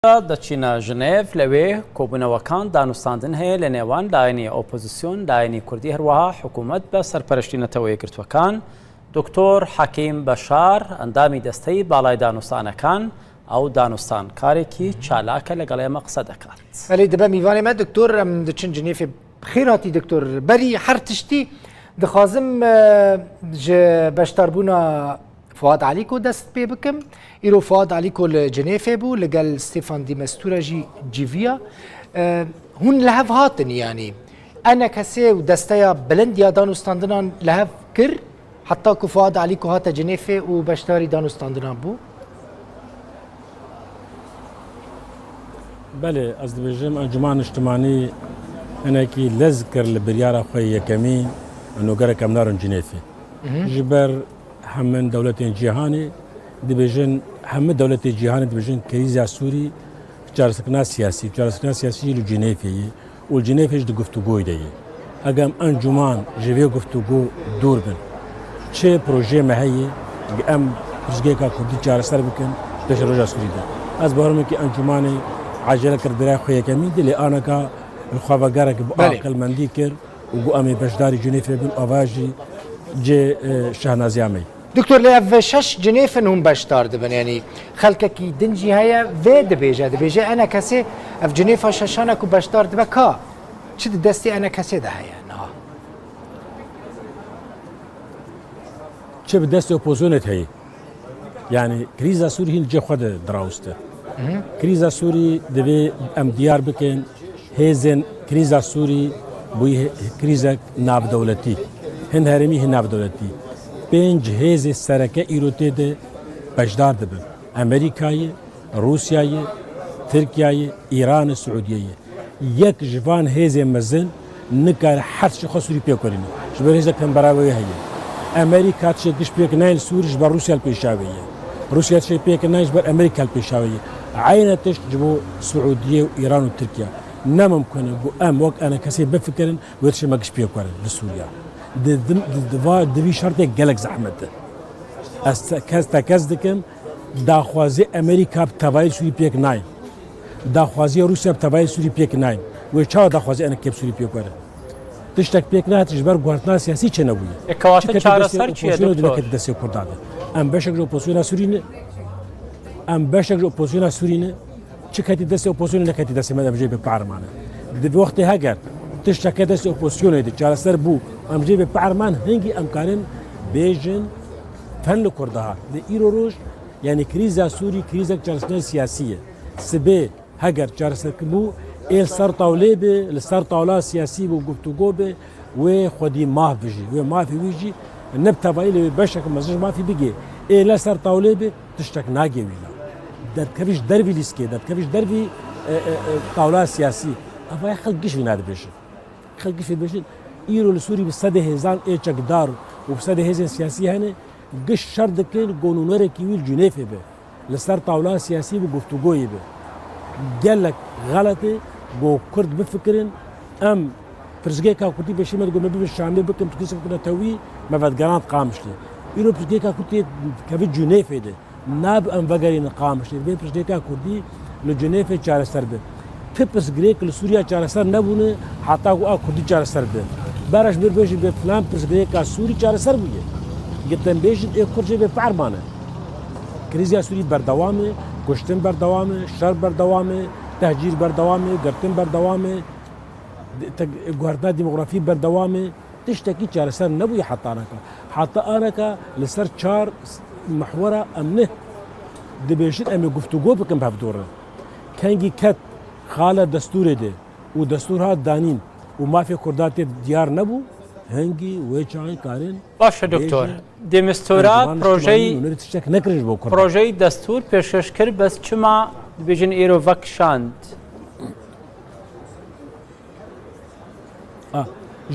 دەچینە ژنێڤ لەوێ کۆبوونەوەکان دانوستاندن هەیە لە نێوان لایەنی ئۆپۆزیسیۆن لایەنی کوردی هەروەها حکوومەت بە سەرپەرشتینەتەوە یەکگرتووەکان دکتۆر حەکیم بەشار ئەندامی دەستەی باڵای دانوستانەکان ئەو دانوستان کارێکی چالاکە لەگەڵ ئێمە قسە دەکات. ئەلێ دەبە میوانێمە دکتۆر ئەم دەچن جنێفێ خێراتی دکتۆر بەری هەر تشتی دەخوازم بەشداربوونا فواد علیکۆ دەست پێ بکەم ئیرۆ فواد علیکۆ لە جنێفێ بوو لەگەڵ ستێفان دیمەستورەژی جیڤیا هون لە هەڤ هاتن یانی ئەنە کەسێ و دەستەیە بلندیا دانوستاندنان لە هەڤ کرد حتا کو فواد علیکۆ هاتە جنێفێ و بەشداری دانوستاندنان بوو. بله از دبیجم انجمن اجتماعی انکی لز کر لبریارا خوی یکمی نوگر کمنارن جنیفی جبر همه دولت جهانی دبیجن همه دولت جهانی دبیجن کریزا سوری چارسکنا سیاسی لو جنیفی و جنیفیش د گفتگوی دی اگم انجمن جوی گفتگو دور بن چه پروژه مهیه ام پرزگی کا کردی چارسر بکن تشروج سوری ده از بارم که انجمنی عجله کرد برای خوی کمی دلی آنها که خواهگاره که با عقل مندی کرد و با امی بشداری جنیفه بین آواجی جه شهنازیامی. دکتور لیاو شش جنیفن هم بشدار دبن یعنی خلک کی دنجی هیا و دبیجه انا کسی اف جنیفا ششانه کو بشدار دبه کا چه دستی انا کسی ده هیا نه چه به دست اپوزیونت هی یعنی کریزا سوری هیل جه خود دراوسته کریزا سوری دوی ام دیار بکن هیزن کریزا سوری بوی کریزا ناو دولتی هن هرمی هن ناو دولتی پنج هیز سرکه ایروته ده بجدار دبن امریکای روسیای ترکیای ایران سعودیه یک جوان هیز مزن نکار حد شخص سوری پی کنیم جبر هیز کم براوی هیه امریکا تشکش پیک نایل سوری جبر روسیا پیشاویه روسیا تشکش پیک نایل جبر امریکا پیشاویه عينتش جبو سعودية وإيران وتركيا نممكن جو أم وقت أنا كسي بفكرن ويرش ما قش بيكورن لسوريا دبي شرط جلك زحمة كاز دكم داخوازي أمريكا بتبايل سوري بيك ناين داخوازي روسيا بتبايل سوري بيك ناين ويشاو داخوازي أنا كيف سوري بيكورن تشتك بيك ناين تجبر قوارتنا سياسي چنوية كواتن شعر سر چیه دکتر؟ أم بشك جو بوسونا سورينه ام باشک اپوزیسیون سورینه چه کتی دست اپوزیسیون نکتی دست من امجی به پارمان دی وقتی هگر تشتکه دست اپوزیسیون دی چارسر بو امجی به پارمان هنگی امکانن بیجن فن کرده دی ایرو روش یعنی کریزا سوری کریزا چارسنه سیاسیه سبه هگر چارسر بو ایل سر طاوله به لسر طاوله سیاسی بو گفتگو به و خودی ماه بجی و ماه ویجی نبتبایل باشک مزج ماه بگی ایل سر طاوله به تشتک ناگی ویلا در کفیش دروی لیسکی در کفیش دروی طاوله سیاسی افای خلقش ویناد بشه خلقش بشه ایرو لسوری بصده هزان ایچکدار و بصده هزان سیاسی هنه گش شرط کن قانونره کیویل جنیفه به لسر طاوله سیاسی و گفتگوی به گلک غلطه گو کرد بفکرن ام پرزگی که کتی بشه مد گو مبی شامل بکن تکیس بکنه توی مفادگرانت قامشتی ایرو پرزگی که کتی کفی جنیفه ده ناب ام وگری نقامش دی پرزگی که کردی لجنیف چارسر به تپس گریک لسوریا چارسر نبونه حتی گو کردی چارسر به برش بر بیش به فلان پرزگی که سوری چارسر بوده گفتن بیش یک کرچه به پارمانه کریزیا سوری بردوامه کشتن بردوامه شر بردوامه تهجیر بردوامه گرتن بردوامه گوهرتا دموغرافی بردوامه تشتکی چارسر نبوده حتی آنکا لسر چار محوره امنه دبیشت امی گفتگو بکن بهدوره کنگی کت خاله دستور ده و دستورها دانین و مافیا کردات دیار نبو هنگی و چای کارن باشه دکتر دیمستورا پروژه دستور پیشکش کرد بس چما دبیجن ایرو وکشاند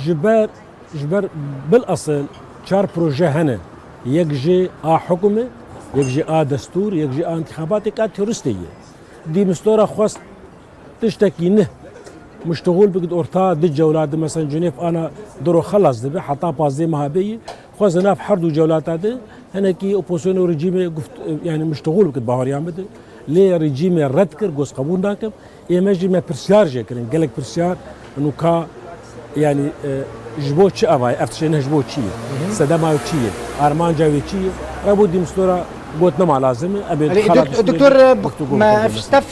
جبر بالاصل چار پروژه هنه یک جه حکومه یک جه دستور یک جه انتخابات که تروریستیه دی مستورا خواست تشتکی نه مشتغول بقد اورتا دي جولات مثلا جنيف انا درو خلص دبي حتى بازي مهابي خواز ناف حرد جولات هذا هنا كي اوبوزيسيون ريجيم يعني مشتغول بقد باهر يعمل لێ ڕیجیمێ ڕەت کرد گۆز قبول ناکەم ئێمەژی مە پرسیارژێکردن گەلێک پرسیار نوکا ینی ji bo çi avay ev tişê ji bo çi ye sedema çi ye armanca wê çi ye rebû dîmstora got nema lazim e دكتور ما اشتف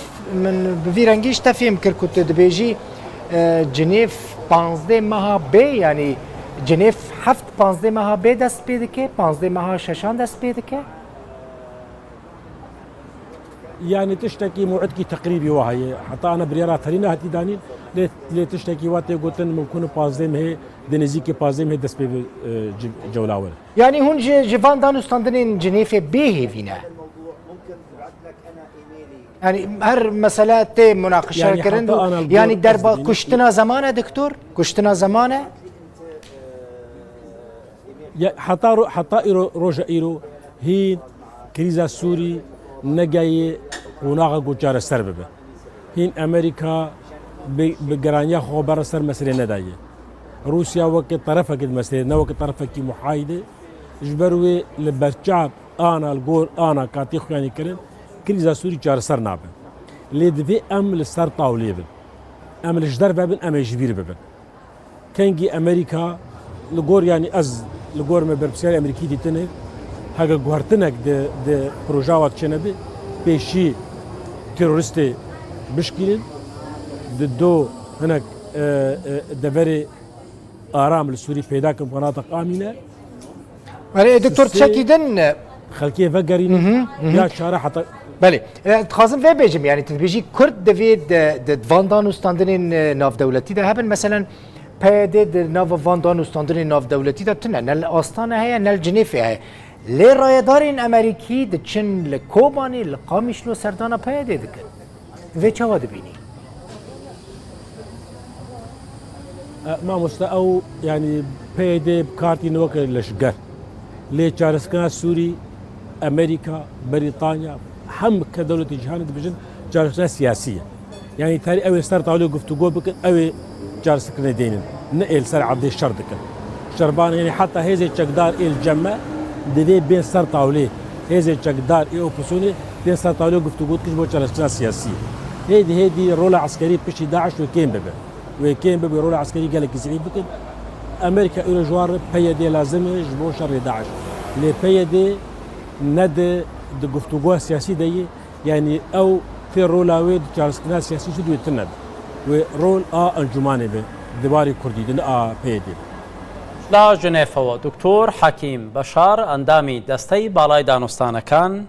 من بفيرانجي اشتفهم كركوت دبيجي جنيف 15 ماها بي يعني جنيف حفت 15 ماها بي دست بيدكه 15 ماها ششان دست بيدكه يعني تشتكي موعدكي تقريبي وهي حتى انا بريرا ترينا هاتي دانين لي تشتكي واتي قلت ممكن بازم هي دنيزيكي بازم هي دس بي جولاول يعني هون جيفان دانوستاندنين جنيف بيه فينا يعني هر مسألة مناقشة يعني كرندو يعني دربا كشتنا زمانه دكتور كشتنا زمانه حتى روجا ايرو هي كريزا سوري نجاي وناغا قجار السرب هين امريكا بجرانيا خبر سر مسألة نداية روسيا وقت طرفك المسألة نو وقت طرفك محايدة جبروي لبرشاب انا الجور انا كاتيخ يعني كرن كريزا سوري جار سر نابن لدفي ام لسر طاوليبن ام الجدر بابن ام جبير بابن كانجي امريكا لجور يعني از لجور ما بربسيال امريكي دي تنه هاگه گوهرتنک ده پروژاوات چنبه پیشی تروریستی بشکیلن ده دو هنک دوری آرام لسوری پیدا کن مناطق آمینه دكتور تشكيدن خلقيه فقرين يا شارع حتى بله تخازن في بيجم يعني تبيجي كرد دفيد فان دانوستاندنين ناف دولتي ده هبن مثلا بيد ناف فان دانوستاندنين ناف دولتي ده تنه نل آستانه هي نل جنيف هي لي رايدارين امريكي دچن لكوباني لقامشلو سردانا پيده دكن في چاوا دبيني ما مستا او يعني پيده بكارتي نوك لشگر لي چارسكنا سوري امريكا بريطانيا هم كدولة جهان دبجن چارسكنا سياسية يعني تاري اوي سر طاولي گفتگو بكن اوي چارسكنا دينن نقل سر عبد الشر دكن شربان يعني حتى هذه چقدار الجمع دبي بين سر طاولي هذه چقدار اي اوبوسيوني بين سر طاولي گفتگو كش بو چارسكنا سياسية هيدي رول عسكري بشي داعش وكين ببه رول عسكري قال لك زعيم بكن امريكا الى جوار بيدي لازم جبو شر داعش لي بيدي ند گفتگو سياسي دي يعني او في رولاوي چارسكنا سياسي شدو يتند ورول انجماني به دباري كردي دن بيدي لا جنيفەوە دکتۆر حەکیم بەشار ئەندامی دەستەی باڵای دانوستانەکان